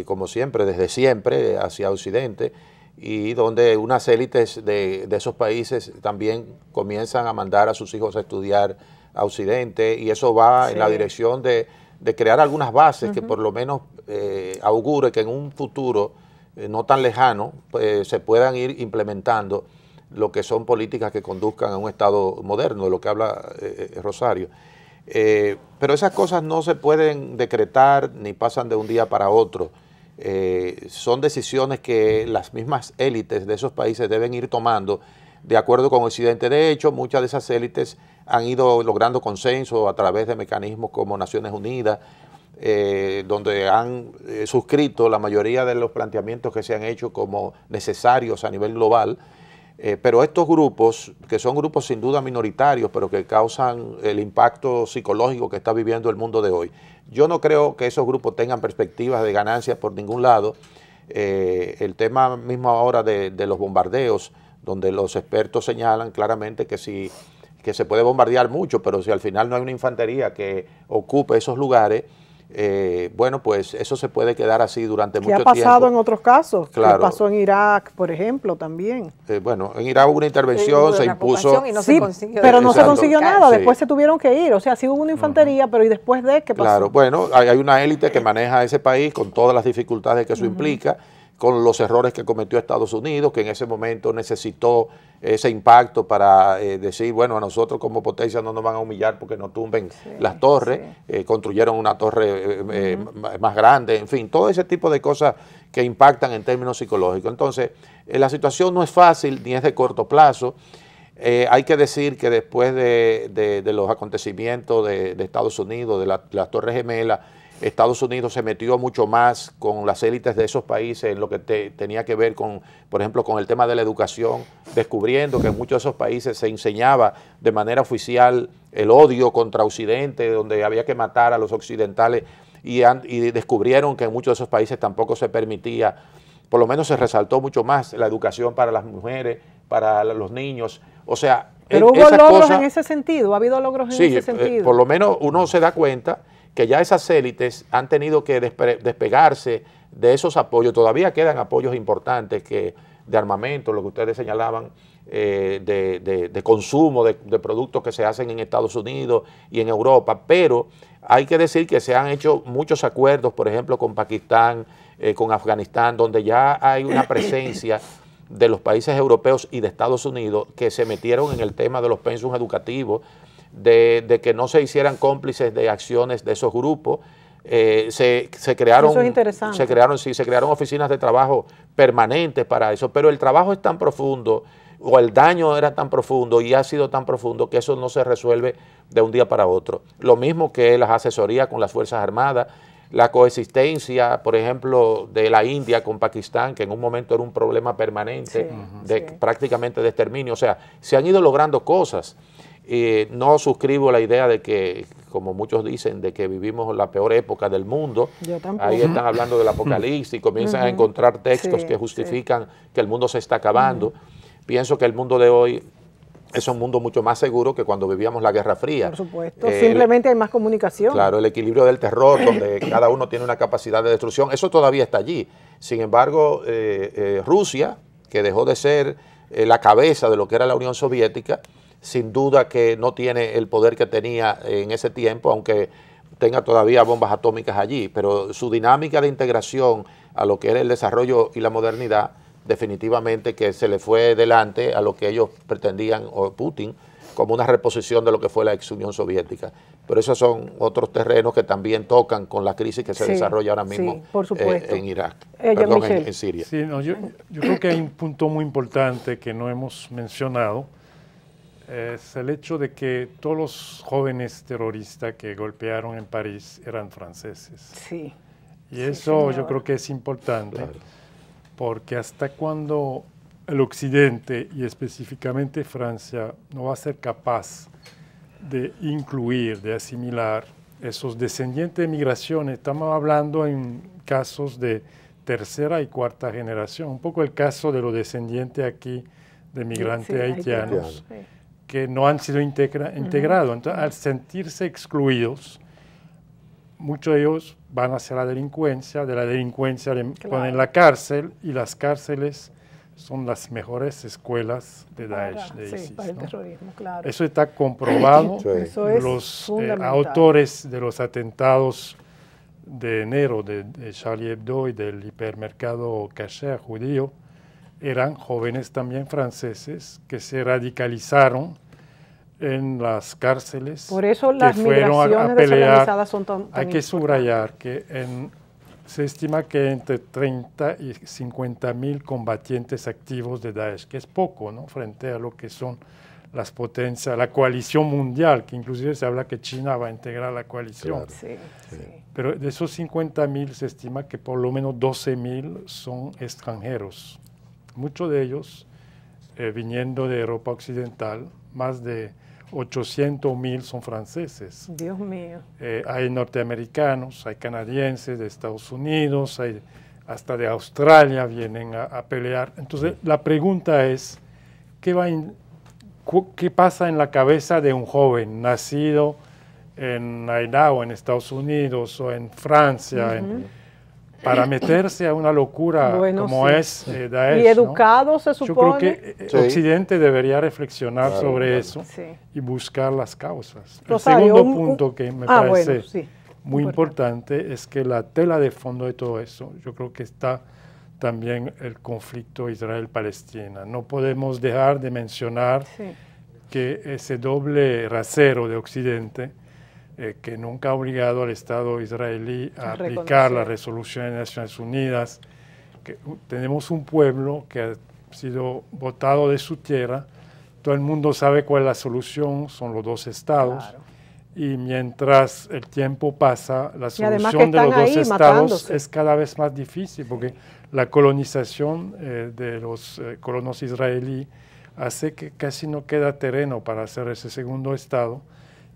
como siempre, desde siempre, hacia Occidente, y donde unas élites de esos países también comienzan a mandar a sus hijos a estudiar a Occidente, y eso va en la dirección de crear algunas bases que por lo menos augure que en un futuro no tan lejano se puedan ir implementando lo que son políticas que conduzcan a un Estado moderno, de lo que habla Rosario. Pero esas cosas no se pueden decretar ni pasan de un día para otro. Son decisiones que las mismas élites de esos países deben ir tomando de acuerdo con Occidente. De hecho, muchas de esas élites han ido logrando consenso a través de mecanismos como Naciones Unidas, donde han suscrito la mayoría de los planteamientos que se han hecho como necesarios a nivel global. Pero estos grupos, que son grupos sin duda minoritarios, pero que causan el impacto psicológico que está viviendo el mundo de hoy, yo no creo que esos grupos tengan perspectivas de ganancias por ningún lado. El tema mismo ahora de los bombardeos, donde los expertos señalan claramente que se puede bombardear mucho, pero si al final no hay una infantería que ocupe esos lugares, bueno, pues eso se puede quedar así durante mucho tiempo. ¿Qué ha pasado en otros casos? Claro. ¿Qué pasó en Irak, por ejemplo, también? Bueno, en Irak hubo una intervención, se impuso... Y no sí, pero no se consiguió nada, después se tuvieron que ir. O sea, sí hubo una infantería, pero ¿y después de qué pasó? Claro, bueno, hay una élite que maneja ese país con todas las dificultades que eso implica, con los errores que cometió Estados Unidos, que en ese momento necesitó ese impacto para decir, bueno, a nosotros como potencia no nos van a humillar porque nos tumben las torres, construyeron una torre más grande, en fin, todo ese tipo de cosas que impactan en términos psicológicos. Entonces, la situación no es fácil ni es de corto plazo. Hay que decir que después de los acontecimientos de Estados Unidos, de las Torres Gemelas, Estados Unidos se metió mucho más con las élites de esos países en lo que tenía que ver con, por ejemplo, con el tema de la educación, descubriendo que en muchos de esos países se enseñaba de manera oficial el odio contra Occidente, donde había que matar a los occidentales, y descubrieron que en muchos de esos países tampoco se permitía, por lo menos se resaltó mucho más la educación para las mujeres, para los niños, o sea... Pero hubo logros en ese sentido, ha habido logros en ese sentido. Por lo menos uno se da cuenta que ya esas élites han tenido que despegarse de esos apoyos. Todavía quedan apoyos importantes de armamento, lo que ustedes señalaban, de consumo de productos que se hacen en Estados Unidos y en Europa, pero hay que decir que se han hecho muchos acuerdos, por ejemplo, con Pakistán, con Afganistán, donde ya hay una presencia de los países europeos y de Estados Unidos que se metieron en el tema de los pensum educativos, de que no se hicieran cómplices de acciones de esos grupos. Se crearon, eso es interesante. Se crearon oficinas de trabajo permanentes para eso, pero el trabajo es tan profundo o el daño era tan profundo y ha sido tan profundo que eso no se resuelve de un día para otro. Lo mismo que las asesorías con las Fuerzas Armadas, la coexistencia, por ejemplo, de la India con Pakistán, que en un momento era un problema permanente, prácticamente de exterminio. O sea, se han ido logrando cosas. No suscribo la idea de que, como muchos dicen, de que vivimos la peor época del mundo. Yo tampoco. Ahí están hablando del apocalipsis y comienzan a encontrar textos que justifican que el mundo se está acabando. Pienso que el mundo de hoy es un mundo mucho más seguro que cuando vivíamos la Guerra Fría. Por supuesto, simplemente hay más comunicación. Claro, el equilibrio del terror, donde cada uno tiene una capacidad de destrucción, eso todavía está allí. Sin embargo, Rusia, que dejó de ser la cabeza de lo que era la Unión Soviética, sin duda que no tiene el poder que tenía en ese tiempo, aunque tenga todavía bombas atómicas allí, pero su dinámica de integración a lo que era el desarrollo y la modernidad, definitivamente que se le fue delante a lo que ellos pretendían, o Putin, como una reposición de lo que fue la ex Unión Soviética. Pero esos son otros terrenos que también tocan con la crisis que se desarrolla ahora mismo en Irak, en Siria. Sí, no, yo creo que hay un punto muy importante que no hemos mencionado, es el hecho de que todos los jóvenes terroristas que golpearon en París eran franceses. Sí. Y eso yo creo que es importante. Claro. Porque hasta cuando el Occidente, y específicamente Francia, no va a ser capaz de incluir, de asimilar esos descendientes de migración, estamos hablando en casos de tercera y cuarta generación, un poco el caso de los descendientes aquí de migrantes haitianos, que no han sido integrados. Entonces, al sentirse excluidos, muchos de ellos van hacia la delincuencia, de la delincuencia ponen en la cárcel, y las cárceles son las mejores escuelas de Daesh, de ISIS. Para el terrorismo, claro. Eso está comprobado. Eso es los autores de los atentados de enero de Charlie Hebdo y del hipermercado Kasher judío eran jóvenes también franceses que se radicalizaron en las cárceles. Por eso las migraciones desorganizadas son tan Hay que subrayar que se estima que entre 30 y 50.000 combatientes activos de Daesh, que es poco, ¿no?, frente a lo que son las potencias, la coalición mundial, que inclusive se habla que China va a integrar la coalición. Claro. Pero de esos 50.000 se estima que por lo menos 12.000 son extranjeros. Muchos de ellos viniendo de Europa Occidental, más de 800.000 son franceses. Dios mío. Hay norteamericanos, hay canadienses de Estados Unidos, hay hasta de Australia vienen a pelear. Entonces, la pregunta es, ¿qué pasa en la cabeza de un joven nacido en Idaho, en Estados Unidos, o en Francia, para meterse a una locura como es Daesh? Y educado, ¿no? Se supone. Yo creo que Occidente debería reflexionar sobre eso y buscar las causas. Rosario, el segundo punto que me parece muy importante es que la tela de fondo de todo eso, yo creo que está también el conflicto Israel-Palestina. No podemos dejar de mencionar que ese doble rasero de Occidente, que nunca ha obligado al Estado israelí a aplicar la resolución de Naciones Unidas, que tenemos un pueblo que ha sido botado de su tierra, todo el mundo sabe cuál es la solución, son los dos estados, y mientras el tiempo pasa, la solución de los dos estados es cada vez más difícil, porque la colonización de los colonos israelíes hace que casi no queda terreno para hacer ese segundo estado,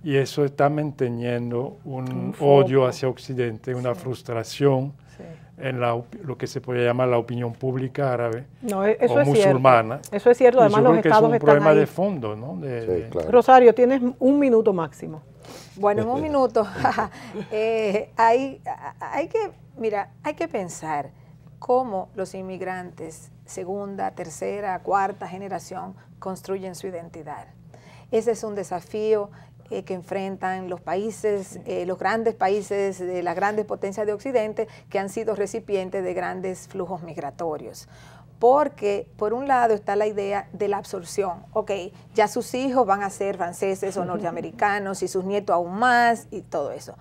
y eso está manteniendo un odio hacia Occidente, una frustración en lo que se puede llamar la opinión pública árabe o musulmana. Eso es cierto, además los estados están ahí. Es un problema de fondo, ¿no? Claro. Rosario, tienes 1 minuto máximo. Bueno, en 1 minuto hay que pensar cómo los inmigrantes, segunda, tercera, cuarta generación, construyen su identidad. Ese es un desafío que enfrentan los países, los grandes países de las grandes potencias de Occidente, que han sido recipientes de grandes flujos migratorios. Porque, por un lado, está la idea de la absorción. Ok, ya sus hijos van a ser franceses o norteamericanos y sus nietos aún más y todo eso.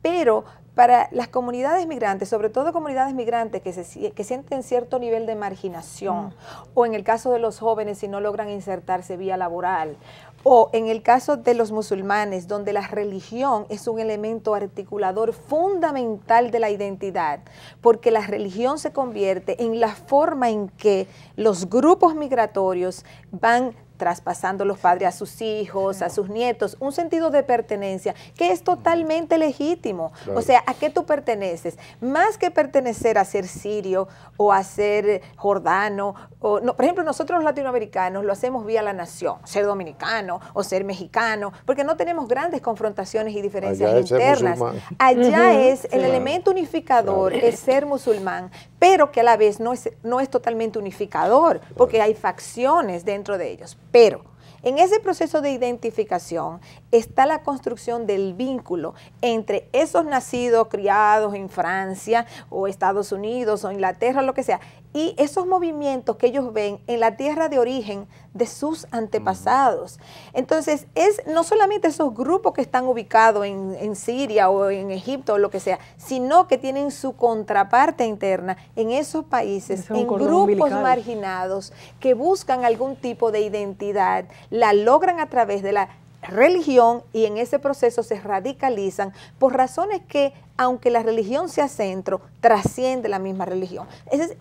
pero para las comunidades migrantes, sobre todo comunidades migrantes que sienten cierto nivel de marginación, o en el caso de los jóvenes si no logran insertarse vía laboral, o en el caso de los musulmanes, donde la religión es un elemento articulador fundamental de la identidad, porque la religión se convierte en la forma en que los grupos migratorios van traspasando los padres a sus hijos, a sus nietos, un sentido de pertenencia que es totalmente legítimo. Claro. O sea, ¿a qué tú perteneces? Más que pertenecer a ser sirio o a ser jordano, o, no, por ejemplo, nosotros los latinoamericanos lo hacemos vía la nación, ser dominicano o ser mexicano, porque no tenemos grandes confrontaciones y diferencias internas. Allá es el elemento unificador, es ser musulmán, pero que a la vez no es totalmente unificador, porque hay facciones dentro de ellos. Pero en ese proceso de identificación está la construcción del vínculo entre esos nacidos, criados en Francia o Estados Unidos o Inglaterra, lo que sea, y esos movimientos que ellos ven en la tierra de origen de sus antepasados. Entonces, es no solamente esos grupos que están ubicados en Siria o en Egipto o lo que sea, sino que tienen su contraparte interna en esos países, en grupos marginados que buscan algún tipo de identidad, la logran a través de la religión y en ese proceso se radicalizan por razones que, aunque la religión sea centro, trasciende la misma religión.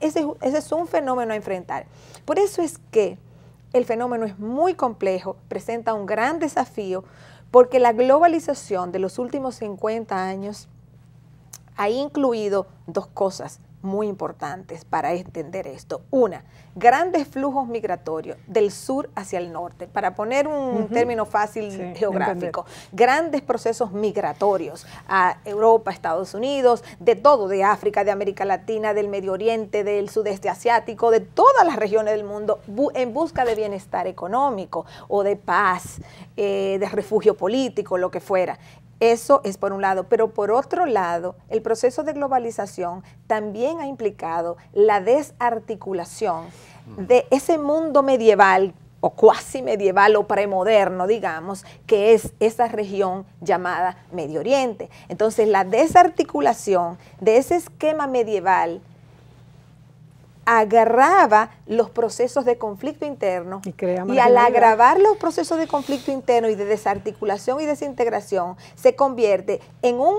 Ese es un fenómeno a enfrentar. Por eso es que el fenómeno es muy complejo, presenta un gran desafío, porque la globalización de los últimos 50 años ha incluido dos cosas muy importantes para entender esto. Una, grandes flujos migratorios del sur hacia el norte, para poner un término fácil geográfico, grandes procesos migratorios a Europa, Estados Unidos, de todo, de África, de América Latina, del Medio Oriente, del sudeste asiático, de todas las regiones del mundo, en busca de bienestar económico o de paz, de refugio político, lo que fuera. Eso es por un lado, pero por otro lado, el proceso de globalización también ha implicado la desarticulación de ese mundo medieval o cuasi medieval o premoderno, digamos, que es esa región llamada Medio Oriente. Entonces, la desarticulación de ese esquema medieval agrava los procesos de conflicto interno y al agravar los procesos de conflicto interno y de desarticulación y desintegración se convierte en un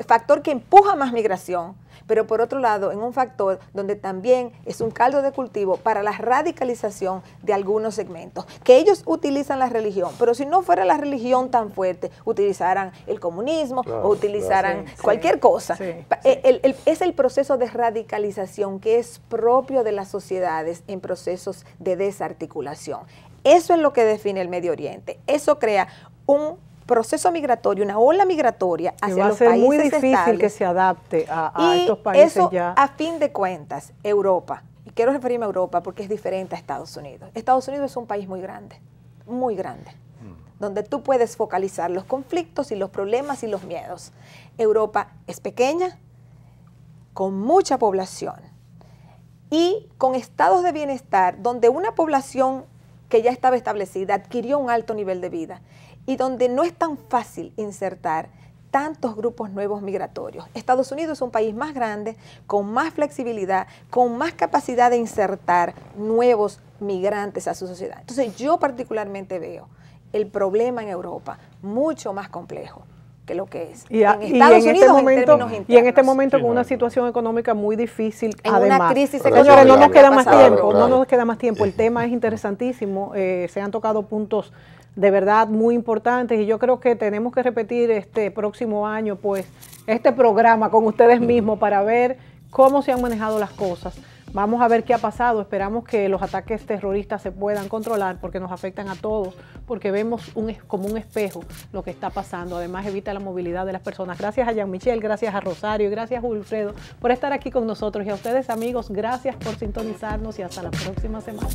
factor que empuja más migración, pero por otro lado en un factor donde también es un caldo de cultivo para la radicalización de algunos segmentos, que ellos utilizan la religión, pero si no fuera la religión tan fuerte, utilizarán el comunismo o utilizarán cualquier cosa. Es el proceso de radicalización que es propio de las sociedades en procesos de desarticulación. Eso es lo que define el Medio Oriente. Eso crea un proceso migratorio, una ola migratoria hacia los países estables. Va a ser muy difícil que se adapte a estos países eso, ya. A fin de cuentas, Europa, y quiero referirme a Europa porque es diferente a Estados Unidos. Estados Unidos es un país muy grande, donde tú puedes focalizar los conflictos y los problemas y los miedos. Europa es pequeña, con mucha población y con estados de bienestar donde una población que ya estaba establecida adquirió un alto nivel de vida y donde no es tan fácil insertar tantos grupos nuevos migratorios. Estados Unidos es un país más grande, con más flexibilidad, con más capacidad de insertar nuevos migrantes a su sociedad. Entonces yo particularmente veo el problema en Europa mucho más complejo que lo que es en Estados Unidos en términos internos. Y en este momento con una situación económica muy difícil, en además. Una crisis económica. Señores, no nos queda más tiempo, no nos queda más tiempo. El tema es interesantísimo, se han tocado puntos de verdad muy importantes y yo creo que tenemos que repetir este próximo año pues este programa con ustedes mismos para ver cómo se han manejado las cosas. Vamos a ver qué ha pasado, esperamos que los ataques terroristas se puedan controlar porque nos afectan a todos, porque vemos como un espejo lo que está pasando, además evita la movilidad de las personas. Gracias a Jean-Michel, gracias a Rosario, gracias a Wilfredo por estar aquí con nosotros y a ustedes amigos, gracias por sintonizarnos y hasta la próxima semana.